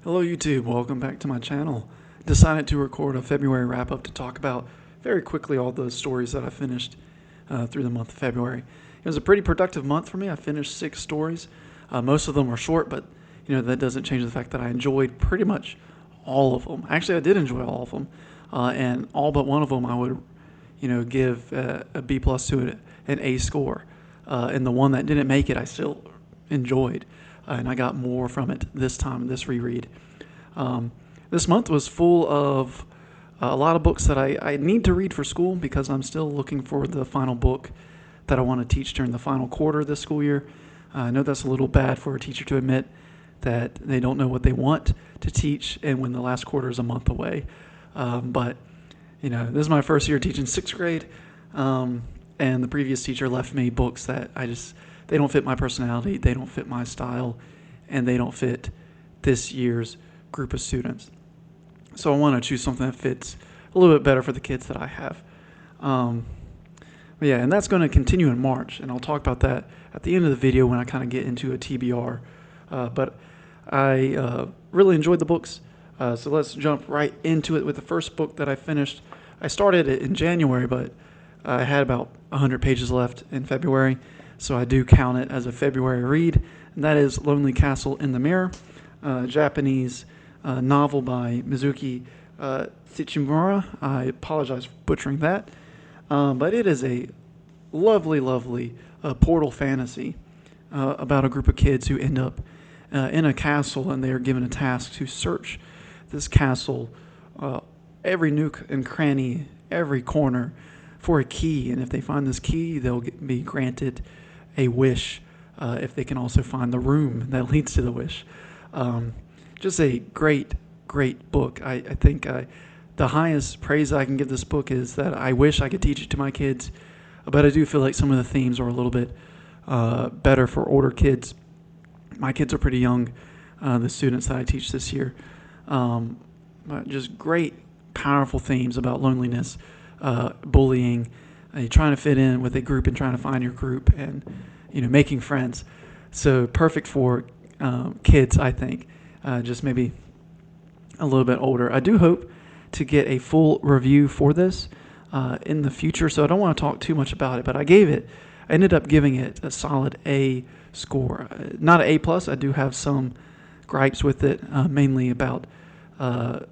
Hello YouTube, welcome back to my channel. Decided to record a February wrap-up to talk about very quickly all the stories that I finished through the month of February. It was a pretty productive month for me. I finished 6 stories. Most of them were short, but that doesn't change the fact that I enjoyed pretty much all of them. Actually, I did enjoy all of them, and all but one of them I would give a B plus to it, an A score. And the one that didn't make it, I still enjoyed, and I got more from it this time, this reread. This month was full of a lot of books that I need to read for school because I'm still looking for the final book that I want to teach during the final quarter of this school year. I know that's a little bad for a teacher to admit that they don't know what they want to teach, and when the last quarter is a month away. But this is my first year teaching 6th grade, and the previous teacher left me books that they don't fit my personality, they don't fit my style, and they don't fit this year's group of students. So I want to choose something that fits a little bit better for the kids that I have. Yeah, and that's going to continue in March, and I'll talk about that at the end of the video when I kind of get into a TBR. But I really enjoyed the books, so let's jump right into it with the first book that I finished. I started it in January, but I had about 100 pages left in February, so I do count it as a February read, and that is Lonely Castle in the Mirror, a Japanese novel by Mizuki Tsuchimura. I apologize for butchering that, but it is a lovely, lovely portal fantasy about a group of kids who end up in a castle, and they are given a task to search this castle, every nook and cranny, every corner, for a key. And if they find this key, they'll be granted a wish, if they can also find the room that leads to the wish. Just a great, great book. I think the highest praise I can give this book is that I wish I could teach it to my kids, but I do feel like some of the themes are a little bit better for older kids. My kids are pretty young, the students that I teach this year. But just great, powerful themes about loneliness, bullying, trying to fit in with a group and trying to find your group, and making friends. So perfect for kids, I think, just maybe a little bit older. I do hope to get a full review for this in the future, so I don't want to talk too much about it, but I ended up giving it a solid A score. Not an A plus. I do have some gripes with it, mainly about the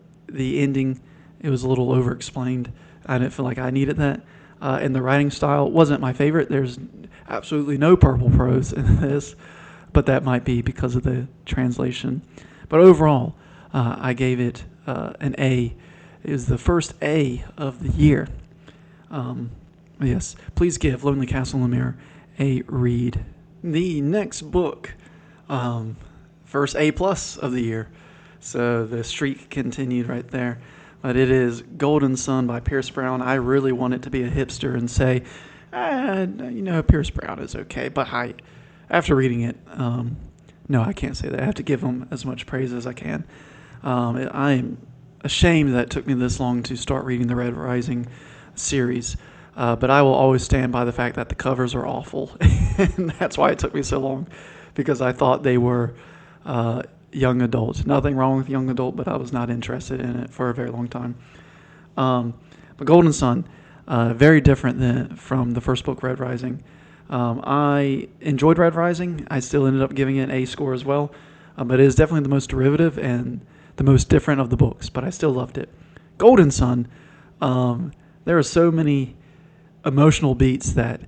ending. It was a little over-explained. I didn't feel like I needed that. And the writing style wasn't my favorite. There's absolutely no purple prose in this, but that might be because of the translation. But overall, I gave it an A. It was the first A of the year. Yes, please give Lonely Castle in the Mirror a read. The next book, first A plus of the year. So the streak continued right there. But it is Golden Sun by Pierce Brown. I really want it to be a hipster and say, Pierce Brown is okay. But after reading it, no, I can't say that. I have to give him as much praise as I can. I'm ashamed that it took me this long to start reading the Red Rising series. But I will always stand by the fact that the covers are awful. And that's why it took me so long, because I thought they were young adults. Nothing wrong with young adult, but I was not interested in it for a very long time. But Golden Sun, very different from the first book, Red Rising. I enjoyed Red Rising. I still ended up giving it an A score as well. But it is definitely the most derivative and the most different of the books, but I still loved it. Golden Sun, there are so many emotional beats that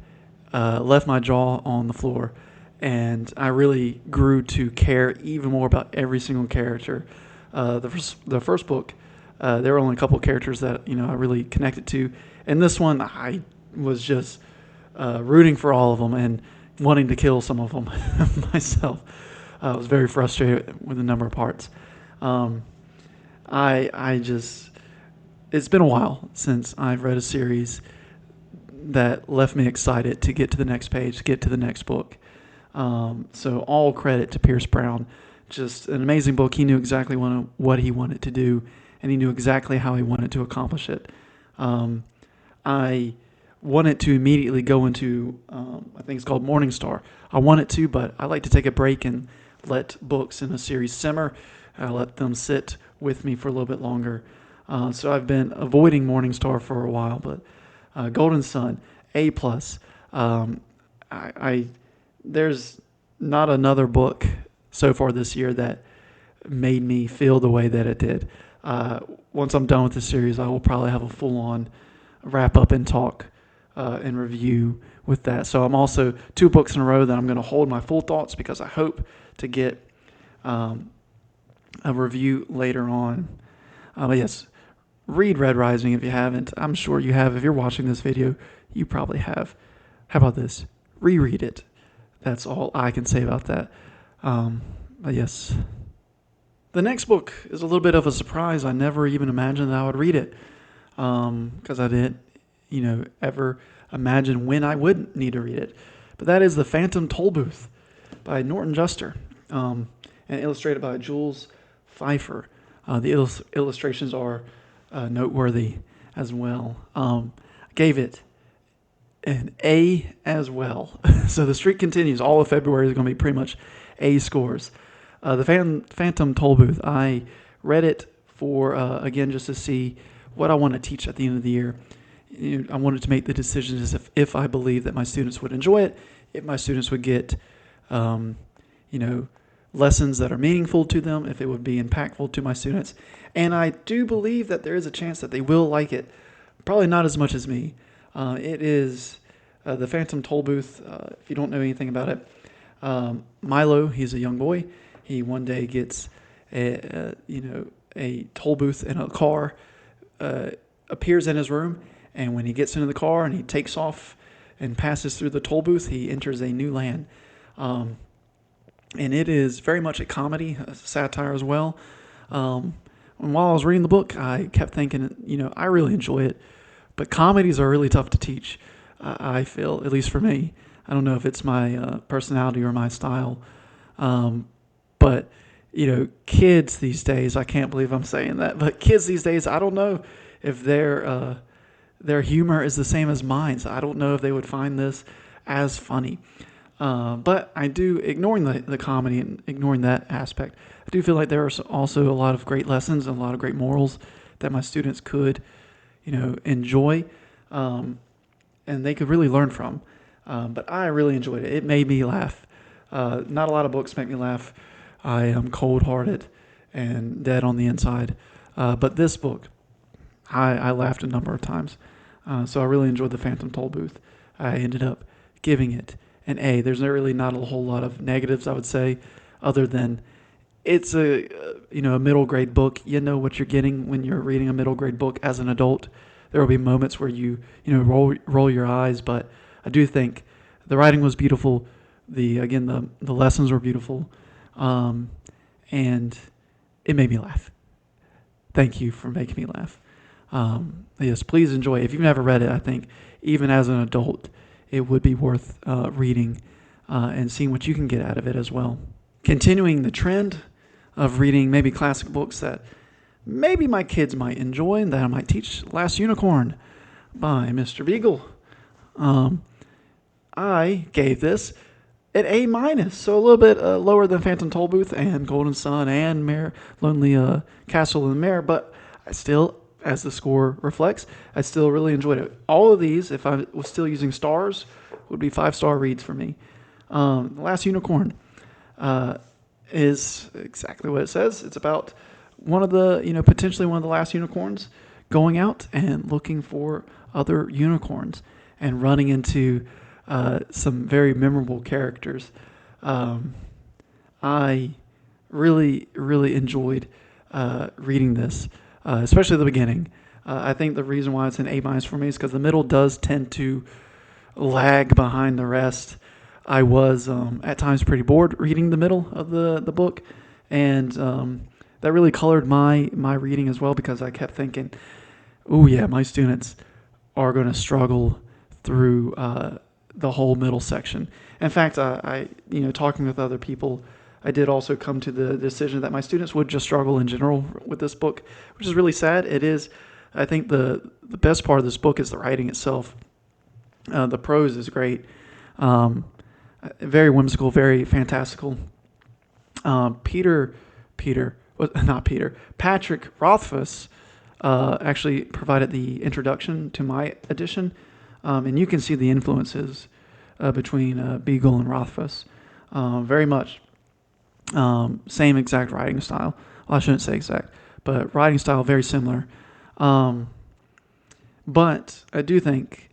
left my jaw on the floor, and I really grew to care even more about every single character. The first book, there were only a couple of characters that I really connected to, and this one I was just rooting for all of them and wanting to kill some of them myself. I was very frustrated with the number of parts. It's been a while since I've read a series that left me excited to get to the next page, to get to the next book. So all credit to Pierce Brown. Just an amazing book. He knew exactly what he wanted to do, and he knew exactly how he wanted to accomplish it. I wanted to immediately go into, I think it's called Morning Star. I wanted to, but I like to take a break and let books in a series simmer. I let them sit with me for a little bit longer. So I've been avoiding Morningstar for a while, but Golden Sun, A plus. Um, I there's not another book so far this year that made me feel the way that it did. Uh, Once I'm done with the series, I will probably have a full on wrap up and talk and review with that. So I'm also 2 books in a row that I'm going to hold my full thoughts because I hope to get um, a review later on. But yes, read Red Rising if you haven't. I'm sure you have. If you're watching this video, you probably have. How about this? Reread it. That's all I can say about that. But yes. The next book is a little bit of a surprise. I never even imagined that I would read it because I didn't, ever imagine when I would need to read it. But that is The Phantom Tollbooth by Norton Juster and illustrated by Jules Pfeiffer. The illustrations are noteworthy as well. I gave it an A as well. So the streak continues. All of February is going to be pretty much A scores. The Phantom Tollbooth, I read it for, again, just to see what I want to teach at the end of the year. I wanted to make the decisions if I believe that my students would enjoy it, if my students would get, um, lessons that are meaningful to them, if it would be impactful to my students. And I do believe that there is a chance that they will like it. Probably not as much as me. It is The Phantom Tollbooth. If you don't know anything about it, Milo, he's a young boy. He one day gets a toll booth in a car, appears in his room, and when he gets into the car and he takes off and passes through the toll booth, he enters a new land. And it is very much a comedy, a satire as well. And while I was reading the book, I kept thinking, I really enjoy it, but comedies are really tough to teach. I feel, at least for me. I don't know if it's my personality or my style. But, kids these days, I can't believe I'm saying that, but kids these days, I don't know if their humor is the same as mine. So I don't know if they would find this as funny. But I do, ignoring the comedy and ignoring that aspect, I do feel like there are also a lot of great lessons and a lot of great morals that my students could, enjoy, and they could really learn from. But I really enjoyed it. It made me laugh. Not a lot of books make me laugh. I am cold-hearted and dead on the inside. But this book, I laughed a number of times. So I really enjoyed The Phantom Tollbooth. I ended up giving it an A. There's really not a whole lot of negatives, I would say, other than it's a middle grade book. You know what you're getting when you're reading a middle grade book as an adult. There will be moments where you roll your eyes, but I do think the writing was beautiful. The lessons were beautiful, and it made me laugh. Thank you for making me laugh. Yes, please enjoy it. If you've never read it, I think even as an adult, it would be worth reading and seeing what you can get out of it as well. Continuing the trend of reading maybe classic books that maybe my kids might enjoy and that I might teach. Last Unicorn by Mr. Beagle. I gave this an A minus, so a little bit lower than Phantom Tollbooth and Golden Sun and Lonely Castle in the Mare, but I still, as the score reflects, I still really enjoyed it. All of these, if I was still using stars, would be 5-star reads for me. The Last Unicorn is exactly what it says. It's about one of the, potentially one of the last unicorns going out and looking for other unicorns and running into some very memorable characters. I really, really enjoyed reading this, especially the beginning. I think the reason why it's an A minus for me is because the middle does tend to lag behind the rest. I was at times pretty bored reading the middle of the book, and that really colored my reading as well because I kept thinking, oh yeah, my students are going to struggle through the whole middle section. In fact, I talking with other people, I did also come to the decision that my students would just struggle in general with this book, which is really sad. It is, I think the best part of this book is the writing itself. The prose is great, very whimsical, very fantastical. Peter was not Peter. Patrick Rothfuss actually provided the introduction to my edition, and you can see the influences between Beagle and Rothfuss. Very much same exact writing style. Well, I shouldn't say exact, but writing style very similar. Um, but I do think,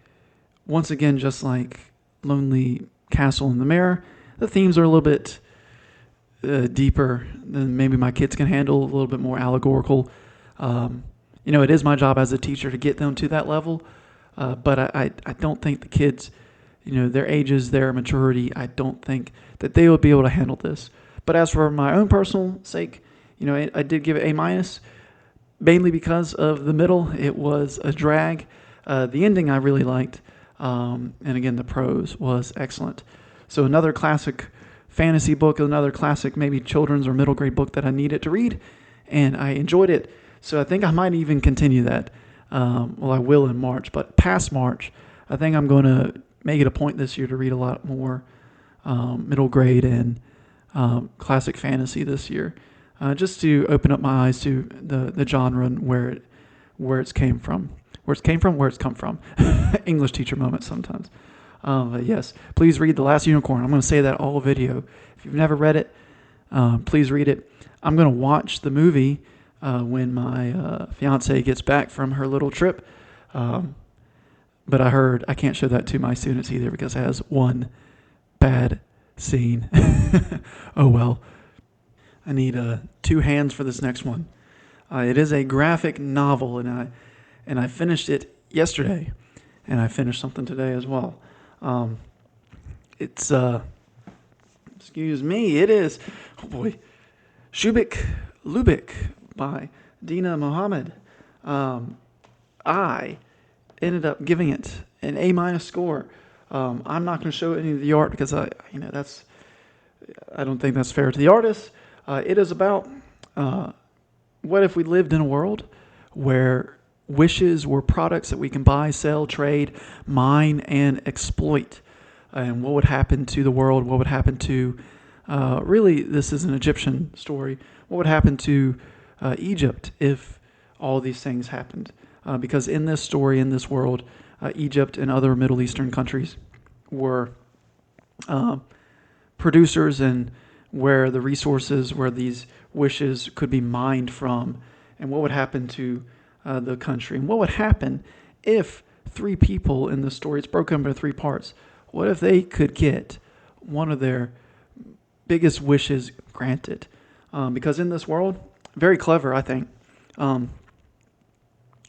once again, just like Lonely Castle in the Mirror, the themes are a little bit deeper than maybe my kids can handle, a little bit more allegorical. It is my job as a teacher to get them to that level, but I don't think the kids, their ages, their maturity, I don't think that they would be able to handle this. But as for my own personal sake, I did give it A minus, mainly because of the middle. It was a drag. The ending I really liked, and again, the prose was excellent. So another classic fantasy book, another classic maybe children's or middle grade book that I needed to read, and I enjoyed it. So I think I might even continue that. I will in March, but past March, I think I'm going to make it a point this year to read a lot more middle grade and classic fantasy this year, just to open up my eyes to the genre and where it's came from, where it's come from. English teacher moment sometimes. But yes, please read The Last Unicorn. I'm going to say that all video. If you've never read it, please read it. I'm going to watch the movie when my fiance gets back from her little trip. But I heard I can't show that to my students either because it has one bad scene. Oh well. I need two hands for this next one. It is a graphic novel, and I finished it yesterday, and I finished something today as well. It's excuse me, it is, oh boy, Shubik Lubik by Dina Mohammed. I ended up giving it an A minus score. I'm not going to show any of the art because I don't think that's fair to the artist. It is about what if we lived in a world where wishes were products that we can buy, sell, trade, mine, and exploit. And what would happen to the world? What would happen to, really, this is an Egyptian story. What would happen to Egypt if all these things happened? Because in this story, in this world, Egypt and other Middle Eastern countries were producers and where the resources, where these wishes could be mined from, and what would happen to the country, and what would happen if three people in the story, it's broken up into three parts, what if they could get one of their biggest wishes granted? Because in this world, very clever, I think,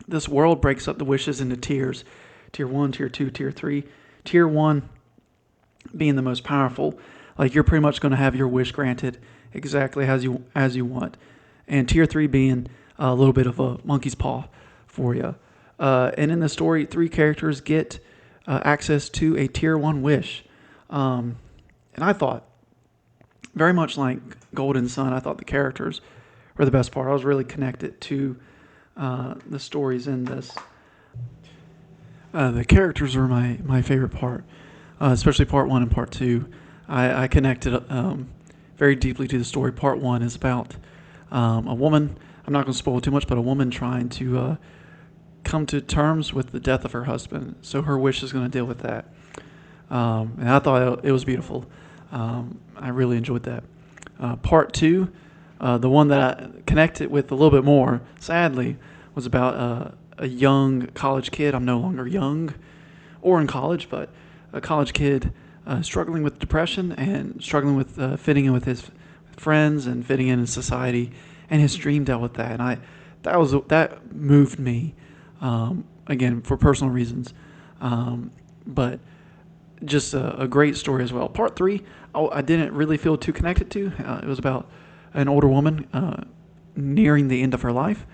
this world breaks up the wishes into tiers. Tier 1, Tier 2, Tier 3. Tier 1 being the most powerful. Like, you're pretty much going to have your wish granted exactly as you want. And Tier 3 being a little bit of a monkey's paw for you. And in the story, three characters get access to a Tier 1 wish. And I thought, very much like Golden Sun, I thought the characters were the best part. I was really connected to the stories in this. The characters were my favorite part, especially part 1 and part 2. I connected very deeply to the story. Part 1 is about a woman, I'm not going to spoil too much, but a woman trying to come to terms with the death of her husband. So her wish is going to deal with that. And I thought it was beautiful. I really enjoyed that. Part 2, the one that I connected with a little bit more, sadly, was about a young college kid. I'm no longer young or in college, but a college kid struggling with depression and struggling with fitting in with his friends and fitting in society, and his dream dealt with that. And that moved me, again, for personal reasons, but just a great story as well. Part 3, I didn't really feel too connected to. It was about an older woman nearing the end of her life,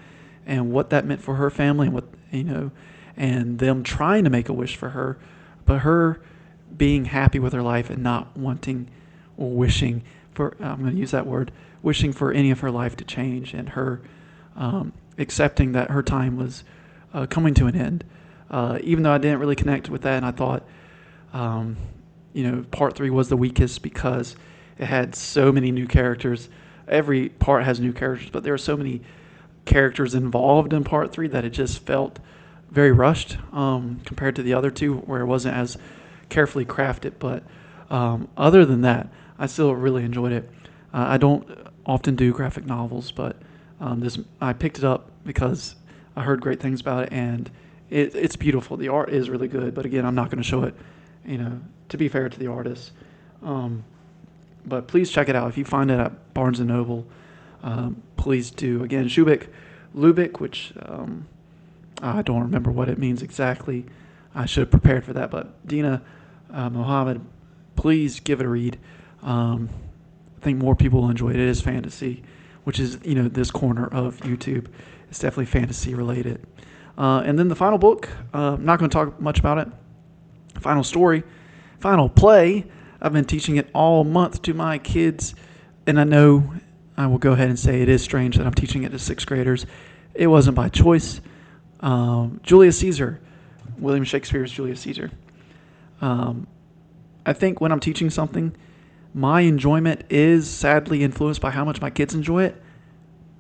and what that meant for her family, and and them trying to make a wish for her, but her being happy with her life and not wanting or wishing for, I'm going to use that word, wishing for any of her life to change, and her accepting that her time was coming to an end. Even though I didn't really connect with that, and I thought, part 3 was the weakest because it had so many new characters. every part has new characters, but there are so many characters involved in part 3 that it just felt very rushed compared to the other two, where it wasn't as carefully crafted. But other than that, I still really enjoyed it. I don't often do graphic novels, but this I picked it up because I heard great things about it, and it's beautiful. The art is really good, but again, I'm not going to show it, to be fair to the artist. Um, but please check it out. If you find it at Barnes & Noble, please do. Again, Shubik Lubick, which I don't remember what it means exactly. I should have prepared for that. But Dina Mohammed, please give it a read. I think more people will enjoy it. It is fantasy, which is, this corner of YouTube. It's definitely fantasy related. And then the final book, I'm not going to talk much about it. Final story, final play. I've been teaching it all month to my kids, and I know I will go ahead and say it is strange that I'm teaching it to sixth graders. It wasn't by choice. Julius Caesar, William Shakespeare's Julius Caesar. I think when I'm teaching something, my enjoyment is sadly influenced by how much my kids enjoy it.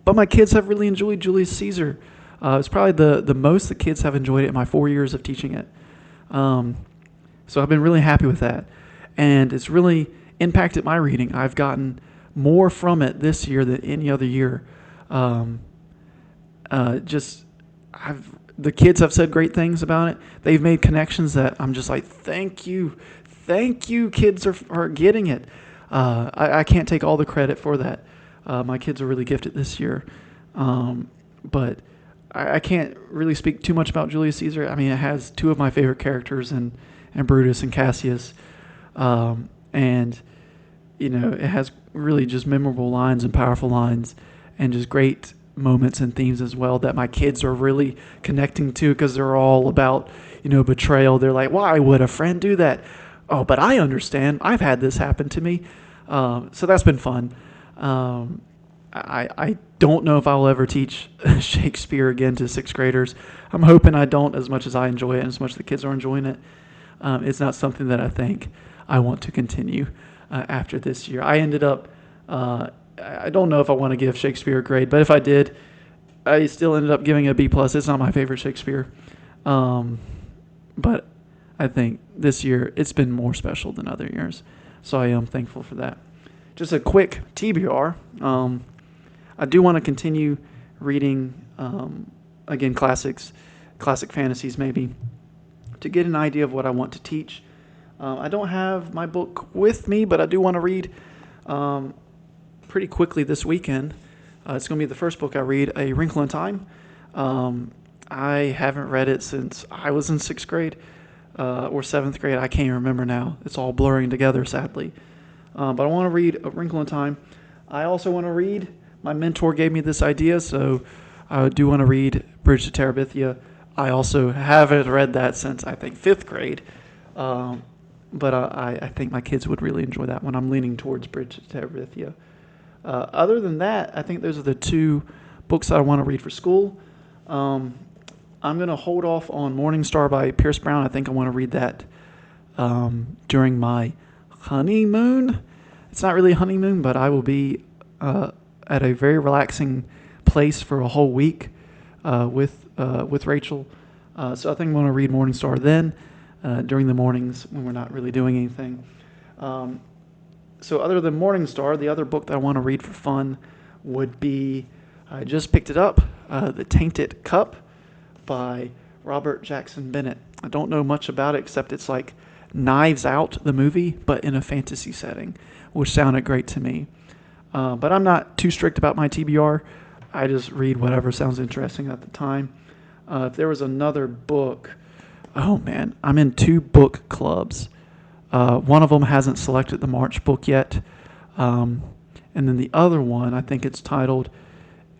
But my kids have really enjoyed Julius Caesar. It's probably the most the kids have enjoyed it in my 4 years of teaching it. So I've been really happy with that. And it's really impacted my reading. I've gotten more from it this year than any other year. The kids have said great things about it. They've made connections that I'm just like, thank you, kids are getting it. I can't take all the credit for that. My kids are really gifted this year, but I can't really speak too much about Julius Caesar. I mean, it has two of my favorite characters in Brutus and Cassius, and it has really just memorable lines and powerful lines, and just great moments and themes as well that my kids are really connecting to because they're all about betrayal. They're like, why would a friend do that? Oh, but I understand. I've had this happen to me. So that's been fun. I don't know if I'll ever teach Shakespeare again to sixth graders. I'm hoping I don't, as much as I enjoy it and as much as the kids are enjoying it. It's not something that I think I want to continue after this year. I ended up, I don't know if I want to give Shakespeare a grade, but if I did, I still ended up giving it a B+. It's not my favorite Shakespeare. But I think this year it's been more special than other years. So I am thankful for that. Just a quick TBR. I do want to continue reading, again, classic fantasies maybe, to get an idea of what I want to teach. I don't have my book with me, but I do want to read pretty quickly this weekend. It's going to be the first book I read, A Wrinkle in Time. I haven't read it since I was in sixth grade or seventh grade. I can't even remember now. It's all blurring together, sadly. But I want to read A Wrinkle in Time. I also want to read, my mentor gave me this idea, so I do want to read Bridge to Terabithia. I also haven't read that since, I think, fifth grade. But I think my kids would really enjoy that one. I'm leaning towards Bridge to Terabithia. Other than that, I think those are the two books that I want to read for school. I'm going to hold off on Morning Star by Pierce Brown. I think I want to read that during my honeymoon. It's not really a honeymoon, but I will be at a very relaxing place for a whole week with Rachel. So I think I'm going to read Morning Star then during the mornings when we're not really doing anything. So other than Morning Star, the other book that I want to read for fun would be, I just picked it up, The Tainted Cup by Robert Jackson Bennett. I don't know much about it except it's like Knives Out, the movie, but in a fantasy setting, which sounded great to me. But I'm not too strict about my TBR. I just read whatever sounds interesting at the time. If there was another book, oh man, I'm in 2 book clubs. One of them hasn't selected the March book yet. And then the other one, I think it's titled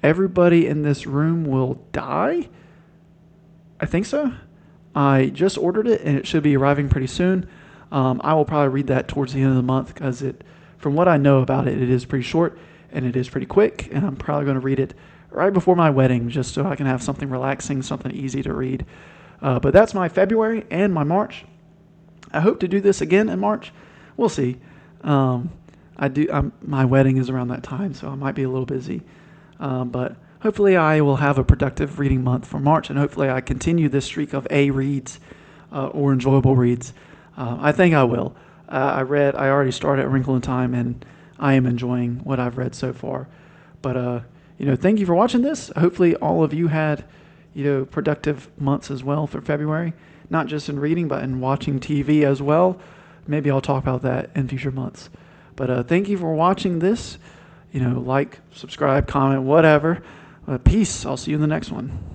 Everybody in This Room Will Die. I think so. I just ordered it and it should be arriving pretty soon. I will probably read that towards the end of the month because from what I know about it, it is pretty short and it is pretty quick. And I'm probably going to read it right before my wedding just so I can have something relaxing, something easy to read. But that's my February and my March. I hope to do this again in March. We'll see. My wedding is around that time, so I might be a little busy. But hopefully, I will have a productive reading month for March, and hopefully, I continue this streak of A reads or enjoyable reads. I think I will. I already started A Wrinkle in Time, and I am enjoying what I've read so far. But thank you for watching this. Hopefully, all of you had productive months as well for February, not just in reading, but in watching TV as well. Maybe I'll talk about that in future months. But thank you for watching this. Like, subscribe, comment, whatever. Peace. I'll see you in the next one.